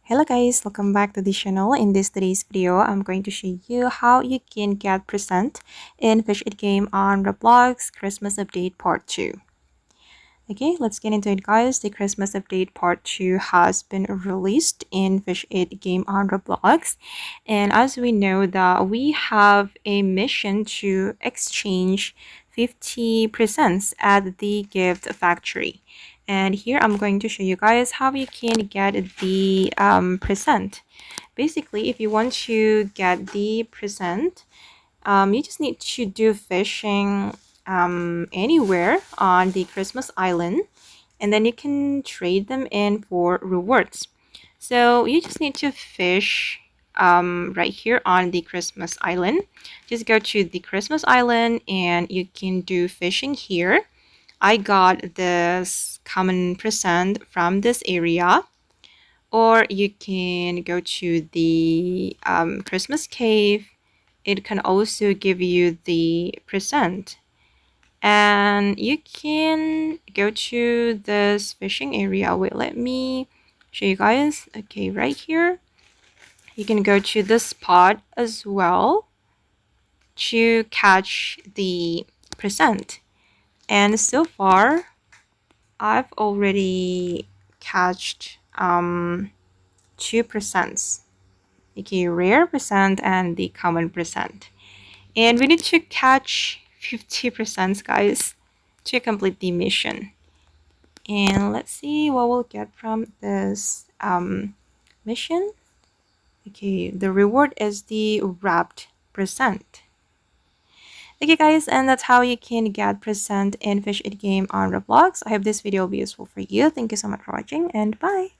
Hello guys, welcome back to the channel. In today's video, I'm going to show you how you can get present in Fish It game on Roblox Christmas Update Part 2. Okay, let's get into it guys. The Christmas Update Part 2 has been released in Fish It game on Roblox. And as we know that we have a mission to exchange 50% at the gift factory. And here I'm going to show you guys how you can get the present. Basically, if you want to get the present, you just need to do fishing anywhere on the Christmas Island, and then you can trade them in for rewards. So you just need to fish right here on the Christmas Island. Just go to the Christmas Island and you can do fishing here. I got this common present from this area, or you can go to the Christmas cave. It can also give you the present, and you can go to this fishing area. Wait, let me show you guys. Okay, right here you can go to this spot as well to catch the present. And so far I've already catched 2%. Okay, rare percent and the common percent. And we need to catch 50% guys to complete the mission. And let's see what we'll get from this mission. Okay, the reward is the wrapped present. Okay guys, and that's how you can get present in Fish It game on Roblox. I hope this video will be useful for you. Thank you so much for watching, and bye.